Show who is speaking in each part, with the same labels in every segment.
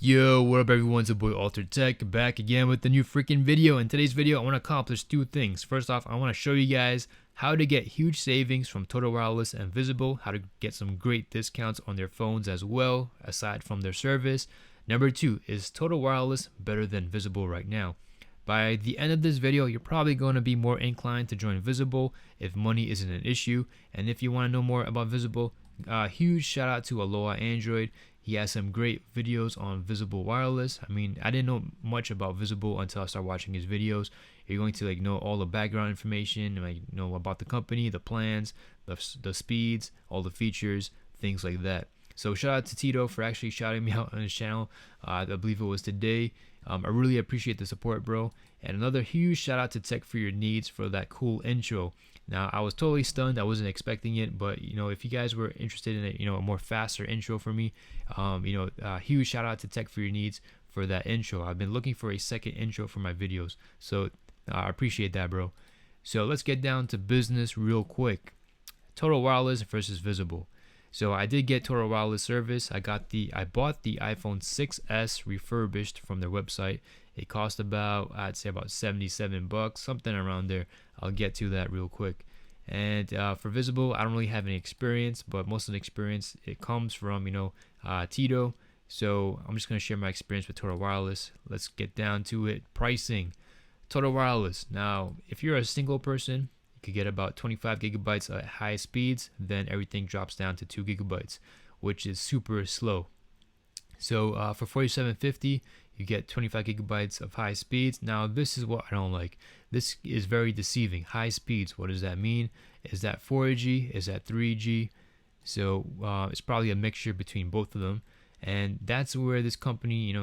Speaker 1: Yo, what up everyone, it's your boy Altered Tech, back again with the new freaking video. In today's video, I want to accomplish two things. First off, I want to show you guys how to get huge savings from Total Wireless and Visible, how to get some great discounts on their phones as well, aside from their service. Number two, is Total Wireless better than Visible right now? By the end of this video, you're probably going to be more inclined to join Visible if money isn't an issue. And if you want to know more about Visible, huge shout out to Aloha Android. He has some great videos on Visible Wireless. I mean, I didn't know much about Visible until I started watching his videos. You're going to know all the background information, know about the company, the plans, the speeds, all the features, things like that. So shout out to Tito for actually shouting me out on his channel. I believe it was today. I really appreciate the support, bro. And another huge shout out to Tech for Your Needs for that cool intro. Now, I was totally stunned. I wasn't expecting it, but if you guys were interested in a more faster intro for me, huge shout out to Tech for Your Needs for that intro. I've been looking for a second intro for my videos, so I appreciate that, bro. So let's get down to business real quick. Total Wireless versus Visible. So I did get Total Wireless service. I bought the iPhone 6s refurbished from their website. It cost I'd say about $77, something around there. I'll get to that real quick. And for Visible, I don't really have any experience, but most of the experience it comes from Tito. So I'm just gonna share my experience with Total Wireless. Let's get down to it. Pricing. Total Wireless. Now, if you're a single person, you could get about 25 gigabytes at high speeds. Then everything drops down to 2 gigabytes, which is super slow. So for $47.50, you get 25 gigabytes of high speeds. Now, this is what I don't like. This is very deceiving. High speeds, what does that mean? Is that 4G? Is that 3G? So it's probably a mixture between both of them. And that's where this company,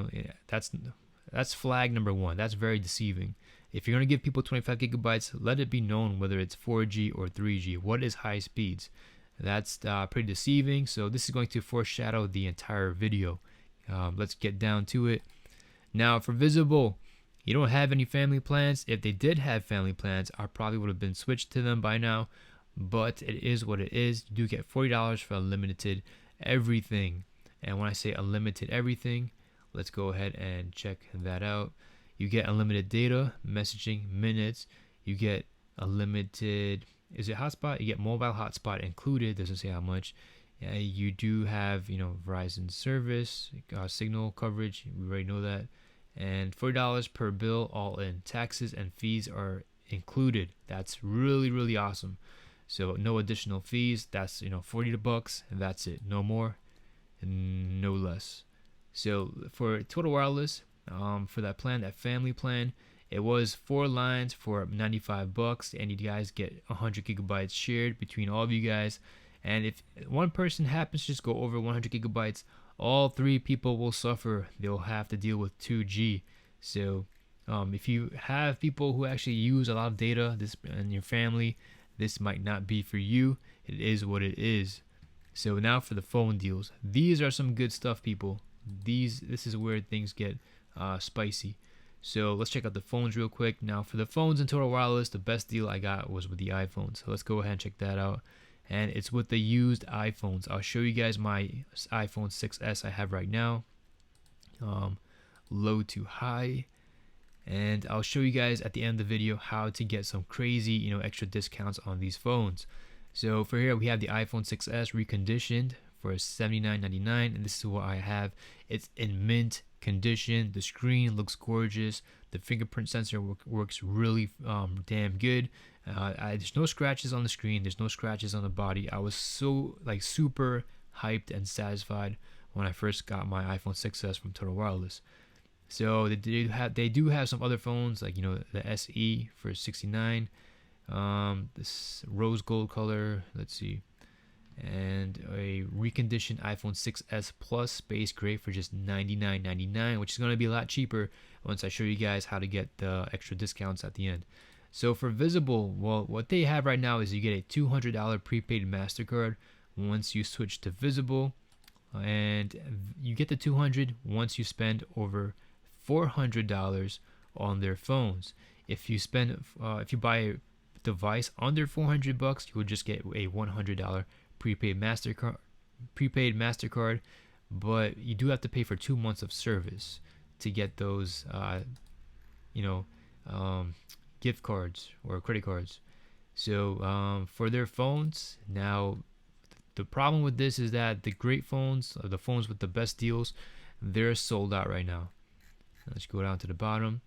Speaker 1: that's flag number one. That's very deceiving. If you're going to give people 25 gigabytes, let it be known whether it's 4G or 3G. What is high speeds? That's pretty deceiving. So this is going to foreshadow the entire video. Let's get down to it. Now for Visible, you don't have any family plans. If they did have family plans, I probably would have been switched to them by now. But it is what it is. You do get $40 for unlimited everything. And when I say unlimited everything, let's go ahead and check that out. You get unlimited data, messaging, minutes. You get unlimited, is it hotspot? You get mobile hotspot included. Doesn't say how much. You do have, Verizon service, signal coverage. We already know that. And $40 per bill all in. Taxes and fees are included. That's really, really awesome. So no additional fees. That's, $40 and that's it. No more and no less. So for Total Wireless, for that plan, that family plan, it was 4 lines for $95, and you guys get 100 gigabytes shared between all of you guys. And if one person happens to just go over 100 gigabytes, all 3 people will suffer. They'll have to deal with 2G. So if you have people who actually use a lot of data in your family, this might not be for you. It is what it is. So now for the phone deals. These are some good stuff, people. This is where things get spicy. So let's check out the phones real quick. Now for the phones in Total Wireless, the best deal I got was with the iPhone. So let's go ahead and check that out. And it's with the used iPhones. I'll show you guys my iPhone 6s I have right now. Low to high. And I'll show you guys at the end of the video how to get some crazy, extra discounts on these phones. So for here we have the iPhone 6s reconditioned for $79.99, and this is what I have. It's in mint condition. The screen looks gorgeous. The fingerprint sensor works really damn good. There's no scratches on the screen. There's no scratches on the body. I was so super hyped and satisfied when I first got my iPhone 6s from Total Wireless. So they do have some other phones like the SE for $69. This rose gold color. Let's see. And a reconditioned iPhone 6s Plus Space Gray for just $99.99, which is going to be a lot cheaper once I show you guys how to get the extra discounts at the end. So for Visible, well, what they have right now is you get a $200 prepaid MasterCard once you switch to Visible, and you get the $200 once you spend over $400 on their phones. If you buy a device under $400, you will just get a $100 prepaid MasterCard but you do have to pay for 2 months of service to get those you know um, gift cards or credit cards. So for their phones, now the problem with this is that the great phones, or the phones with the best deals, they're sold out right now. Let's go down to the bottom.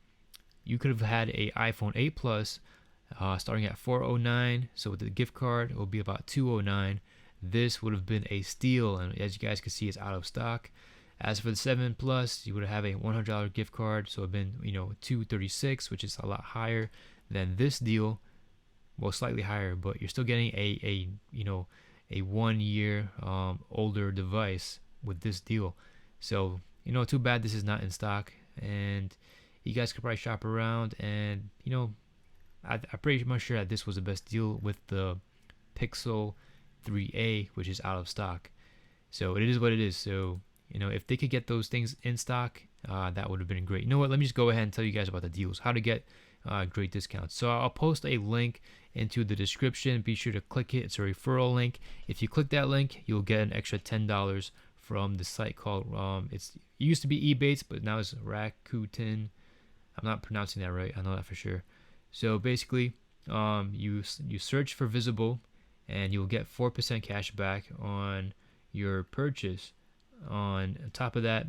Speaker 1: You could have had a iPhone 8 Plus starting at 409. So with the gift card, it will be about 209. This would have been a steal, and as you guys can see, it's out of stock. As for the 7 Plus, you would have a $100 gift card, so it would have been 236, which is a lot higher than this deal. Well, slightly higher, but you're still getting a 1 year older device with this deal. So too bad this is not in stock, and you guys could probably shop around, and I'm pretty much sure that this was the best deal with the Pixel 3a, which is out of stock. So it is what it is. So if they could get those things in stock, that would have been great. You know what, let me just go ahead and tell you guys about the deals, how to get great discounts. So I'll post a link into the description. Be sure to click it. It's a referral link. If you click that link, you'll get an extra $10 from the site called it used to be Ebates, but now it's Rakuten. I'm not pronouncing that right, I know that for sure. So basically, you search for Visible, and you'll get 4% cash back on your purchase. On top of that,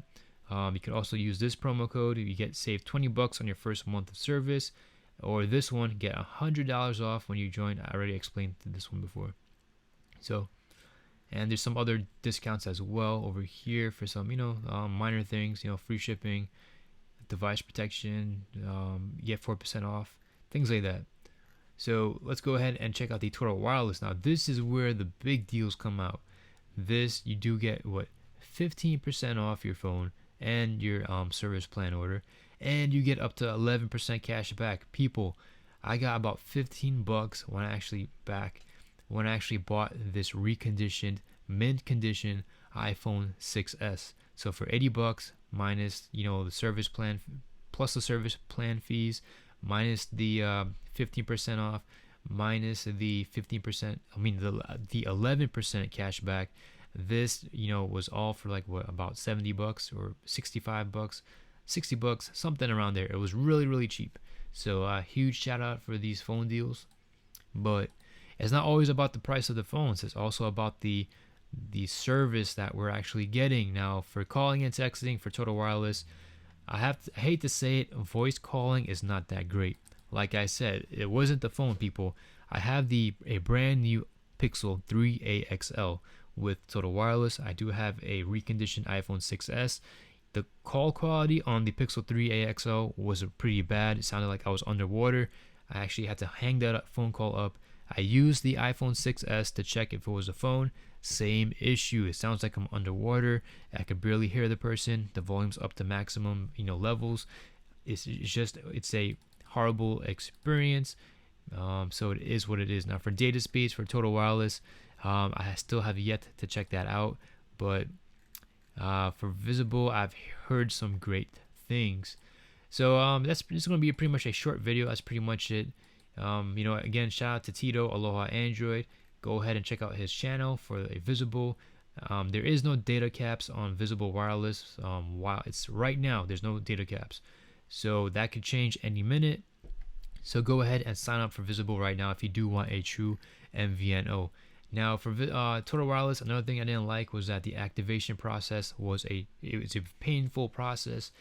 Speaker 1: you can also use this promo code. You get save $20 on your first month of service, or this one, get $100 off when you join. I already explained this one before. So, and there's some other discounts as well over here for some minor things. Free shipping, device protection. You get 4% off, things like that. So let's go ahead and check out the Total Wireless. Now this is where the big deals come out. This, you do get 15% off your phone and your service plan order, and you get up to 11% cash back. People, I got about $15 when I actually bought this reconditioned, mint condition iPhone 6s. So for $80 minus the service plan, plus the service plan fees, minus the 15% off, minus the 15%, the 11% cash back. This was all for about $70 or $65, $60, something around there. It was really cheap. So huge shout out for these phone deals. But it's not always about the price of the phones. It's also about the service that we're actually getting. Now for calling and texting for Total Wireless, I hate to say it, voice calling is not that great. Like I said, it wasn't the phone, people. I have a brand new Pixel 3a XL with Total Wireless. I do have a reconditioned iPhone 6s. The call quality on the Pixel 3a XL was pretty bad. It sounded like I was underwater. I actually had to hang that phone call up. I used the iPhone 6s to check if it was a phone. Same issue. It sounds like I'm underwater. I could barely hear the person. The volume's up to maximum, levels. It's a horrible experience. So it is what it is. Now for data speeds for Total Wireless, I still have yet to check that out. But for Visible, I've heard some great things. So this is going to be pretty much a short video. That's pretty much it. Again, shout out to Tito, Aloha Android. Go ahead and check out his channel for a Visible. There is no data caps on Visible Wireless. While it's right now, there's no data caps. So that could change any minute. So go ahead and sign up for Visible right now if you do want a true MVNO. Now for Total Wireless, another thing I didn't like was that the activation process was a painful process.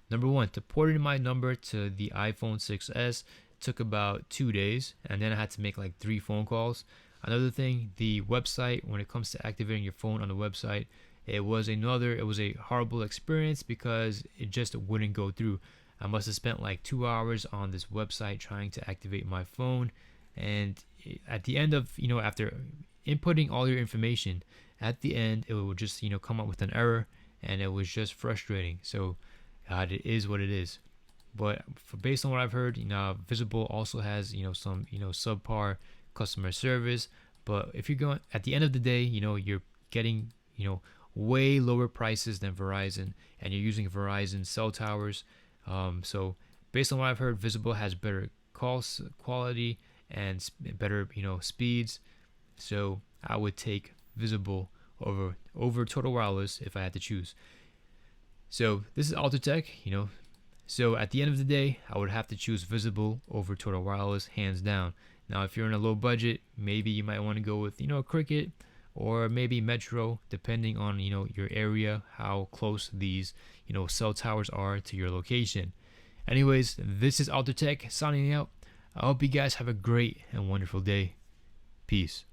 Speaker 1: Number one, to port in my number to the iPhone 6s took about 2 days, and then I had to make 3 phone calls. Another thing, the website, when it comes to activating your phone on the website, it was a horrible experience because it just wouldn't go through. I must have spent 2 hours on this website trying to activate my phone, and at the end of after inputting all your information, at the end it would just come up with an error, and it was just frustrating. So it is what it is. But based on what I've heard, Visible also has some subpar customer service. But if you're going, at the end of the day, you're getting way lower prices than Verizon, and you're using Verizon cell towers. So based on what I've heard, Visible has better call quality and better speeds. So I would take Visible over Total Wireless if I had to choose. So this is Altertech, So at the end of the day, I would have to choose Visible over Total Wireless, hands down. Now, if you're in a low budget, maybe you might want to go with, Cricket or maybe Metro, depending on, your area, how close these, cell towers are to your location. Anyways, this is Altertech signing out. I hope you guys have a great and wonderful day. Peace.